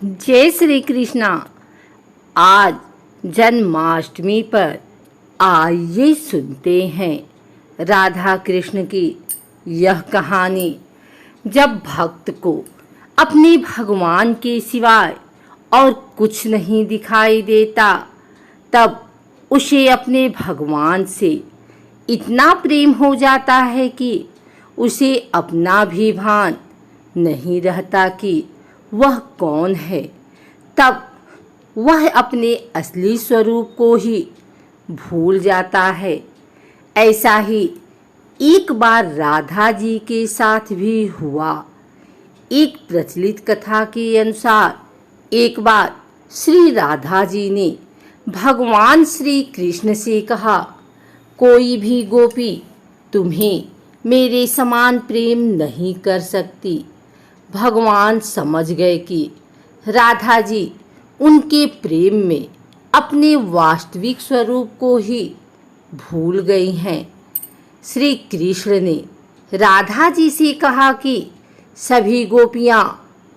जय श्री कृष्णा। आज जन्माष्टमी पर आइए सुनते हैं राधा कृष्ण की यह कहानी। जब भक्त को अपने भगवान के सिवाय और कुछ नहीं दिखाई देता, तब उसे अपने भगवान से इतना प्रेम हो जाता है कि उसे अपना भी भान नहीं रहता कि वह कौन है। तब वह अपने असली स्वरूप को ही भूल जाता है। ऐसा ही एक बार राधा जी के साथ भी हुआ। एक प्रचलित कथा के अनुसार एक बार श्री राधा जी ने भगवान श्री कृष्ण से कहा, कोई भी गोपी तुम्हें मेरे समान प्रेम नहीं कर सकती। भगवान समझ गए कि राधा जी उनके प्रेम में अपने वास्तविक स्वरूप को ही भूल गई हैं। श्री कृष्ण ने राधा जी से कहा कि सभी गोपियाँ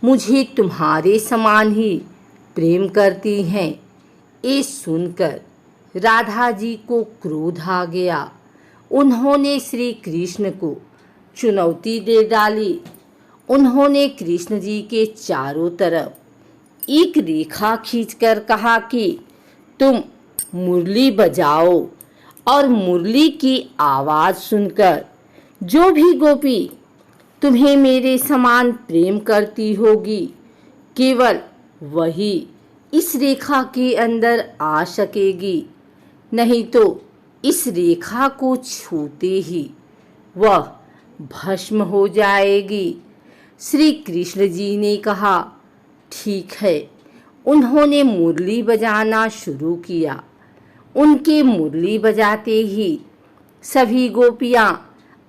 मुझे तुम्हारे समान ही प्रेम करती हैं। ये सुनकर राधा जी को क्रोध आ गया। उन्होंने श्री कृष्ण को चुनौती दे डाली। उन्होंने कृष्ण जी के चारों तरफ एक रेखा खींचकर कहा कि तुम मुरली बजाओ और मुरली की आवाज़ सुनकर जो भी गोपी तुम्हें मेरे समान प्रेम करती होगी, केवल वही इस रेखा के अंदर आ सकेगी, नहीं तो इस रेखा को छूते ही वह भस्म हो जाएगी। श्री कृष्ण जी ने कहा, ठीक है। उन्होंने मुरली बजाना शुरू किया। उनके मुरली बजाते ही सभी गोपियाँ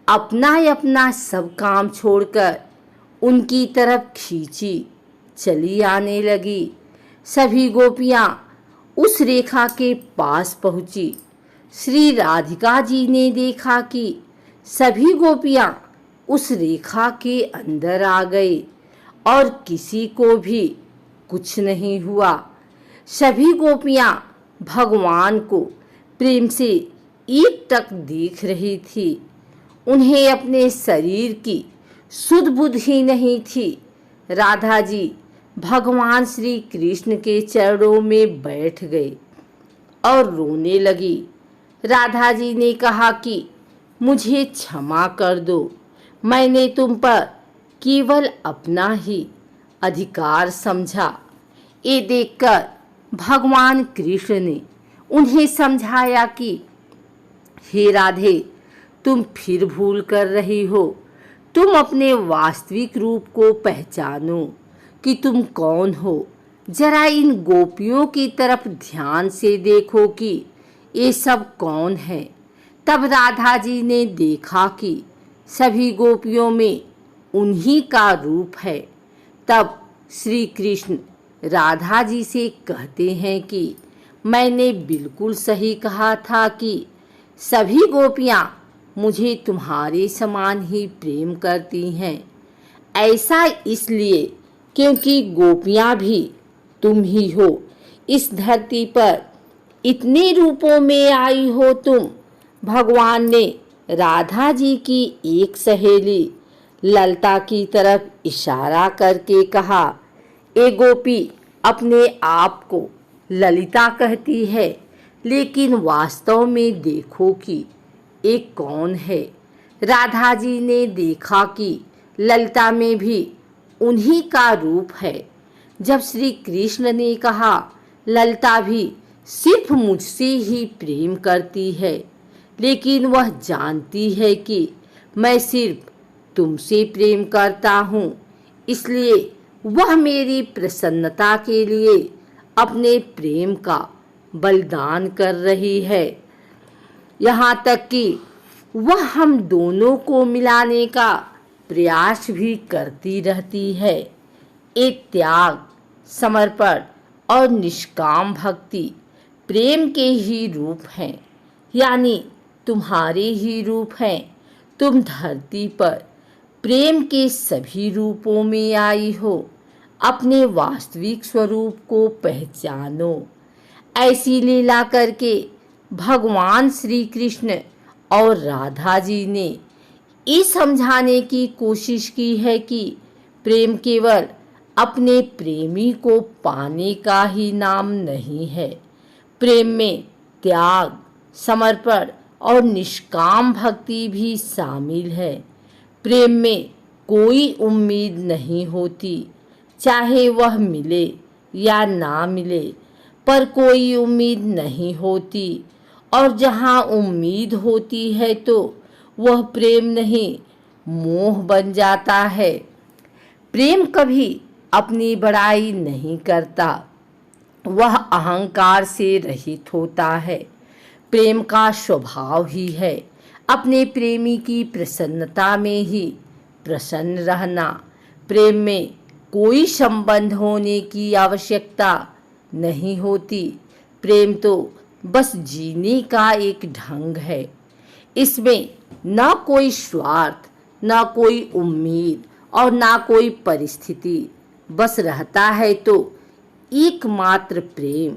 अपना अपना सब काम छोड़कर उनकी तरफ खींची चली आने लगी। सभी गोपियाँ उस रेखा के पास पहुँची। श्री राधिका जी ने देखा कि सभी गोपियाँ उस रेखा के अंदर आ गई और किसी को भी कुछ नहीं हुआ। सभी गोपियाँ भगवान को प्रेम से एकटक देख रही थी। उन्हें अपने शरीर की सुध बुध ही नहीं थी। राधा जी भगवान श्री कृष्ण के चरणों में बैठ गए और रोने लगी। राधा जी ने कहा कि मुझे क्षमा कर दो, मैंने तुम पर केवल अपना ही अधिकार समझा। ये देखकर भगवान कृष्ण ने उन्हें समझाया कि हे राधे, तुम फिर भूल कर रही हो। तुम अपने वास्तविक रूप को पहचानो कि तुम कौन हो। जरा इन गोपियों की तरफ ध्यान से देखो कि ये सब कौन है। तब राधा जी ने देखा कि सभी गोपियों में उन्हीं का रूप है। तब श्री कृष्ण राधा जी से कहते हैं कि मैंने बिल्कुल सही कहा था कि सभी गोपियाँ मुझे तुम्हारे समान ही प्रेम करती हैं। ऐसा इसलिए क्योंकि गोपियाँ भी तुम ही हो। इस धरती पर इतने रूपों में आई हो तुम। भगवान ने राधा जी की एक सहेली ललता की तरफ इशारा करके कहा, ए गोपी अपने आप को ललिता कहती है, लेकिन वास्तव में देखो कि एक कौन है। राधा जी ने देखा कि ललिता में भी उन्हीं का रूप है। जब श्री कृष्ण ने कहा ललिता भी सिर्फ मुझसे ही प्रेम करती है, लेकिन वह जानती है कि मैं सिर्फ तुमसे प्रेम करता हूँ, इसलिए वह मेरी प्रसन्नता के लिए अपने प्रेम का बलिदान कर रही है। यहाँ तक कि वह हम दोनों को मिलाने का प्रयास भी करती रहती है। एक त्याग, समर्पण और निष्काम भक्ति प्रेम के ही रूप हैं, यानी तुम्हारे ही रूप हैं। तुम धरती पर प्रेम के सभी रूपों में आई हो। अपने वास्तविक स्वरूप को पहचानो। ऐसी लीला करके भगवान श्री कृष्ण और राधा जी ने ये समझाने की कोशिश की है कि प्रेम केवल अपने प्रेमी को पाने का ही नाम नहीं है। प्रेम में त्याग, समर्पण और निष्काम भक्ति भी शामिल है। प्रेम में कोई उम्मीद नहीं होती, चाहे वह मिले या ना मिले, पर कोई उम्मीद नहीं होती। और जहाँ उम्मीद होती है तो वह प्रेम नहीं, मोह बन जाता है। प्रेम कभी अपनी बड़ाई नहीं करता, वह अहंकार से रहित होता है। प्रेम का स्वभाव ही है अपने प्रेमी की प्रसन्नता में ही प्रसन्न रहना। प्रेम में कोई संबंध होने की आवश्यकता नहीं होती। प्रेम तो बस जीने का एक ढंग है। इसमें न कोई स्वार्थ, न कोई उम्मीद और न कोई परिस्थिति, बस रहता है तो एकमात्र प्रेम।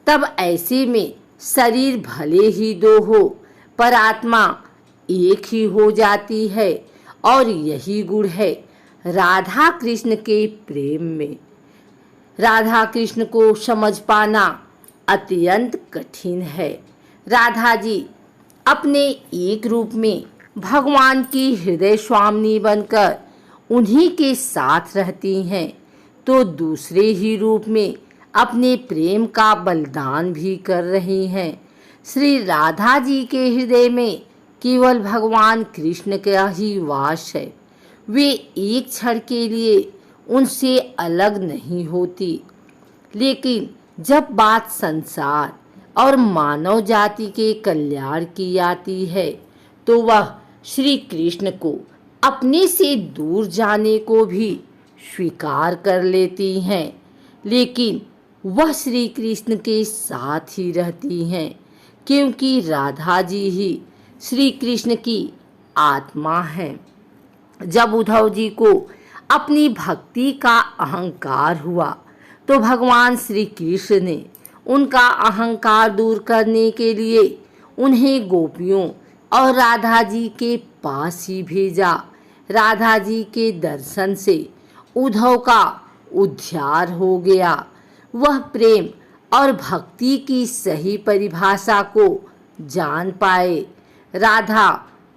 तब ऐसे में शरीर भले ही दो हो, पर आत्मा एक ही हो जाती है। और यही गुण है राधा कृष्ण के प्रेम में। राधा कृष्ण को समझ पाना अत्यंत कठिन है। राधा जी अपने एक रूप में भगवान की हृदय स्वामिनी बनकर उन्हीं के साथ रहती हैं, तो दूसरे ही रूप में अपने प्रेम का बलिदान भी कर रही हैं। श्री राधा जी के हृदय में केवल भगवान कृष्ण का ही वास है। वे एक क्षण के लिए उनसे अलग नहीं होती। लेकिन जब बात संसार और मानव जाति के कल्याण की आती है, तो वह श्री कृष्ण को अपने से दूर जाने को भी स्वीकार कर लेती हैं। लेकिन वह श्री कृष्ण के साथ ही रहती हैं, क्योंकि राधा जी ही श्री कृष्ण की आत्मा है। जब उद्धव जी को अपनी भक्ति का अहंकार हुआ, तो भगवान श्री कृष्ण ने उनका अहंकार दूर करने के लिए उन्हें गोपियों और राधा जी के पास ही भेजा। राधा जी के दर्शन से उद्धव का उद्धार हो गया। वह प्रेम और भक्ति की सही परिभाषा को जान पाए। राधा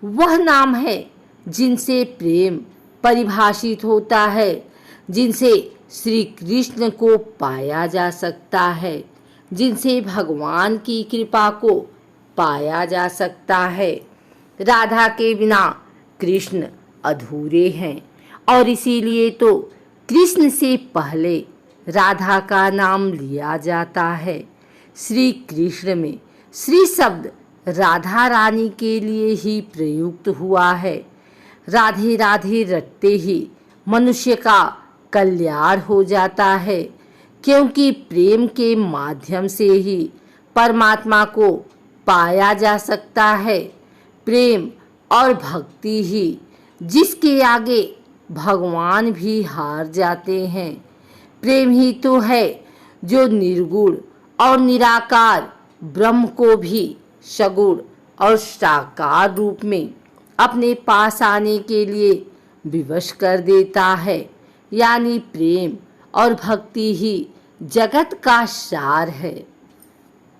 वह नाम है जिनसे प्रेम परिभाषित होता है, जिनसे श्री कृष्ण को पाया जा सकता है, जिनसे भगवान की कृपा को पाया जा सकता है। राधा के बिना कृष्ण अधूरे हैं, और इसीलिए तो कृष्ण से पहले राधा का नाम लिया जाता है। श्री कृष्ण में श्री शब्द राधा रानी के लिए ही प्रयुक्त हुआ है। राधे राधे रटते ही मनुष्य का कल्याण हो जाता है, क्योंकि प्रेम के माध्यम से ही परमात्मा को पाया जा सकता है। प्रेम और भक्ति ही जिसके आगे भगवान भी हार जाते हैं। प्रेम ही तो है जो निर्गुण और निराकार ब्रह्म को भी सगुण और साकार रूप में अपने पास आने के लिए विवश कर देता है। यानी प्रेम और भक्ति ही जगत का सार है।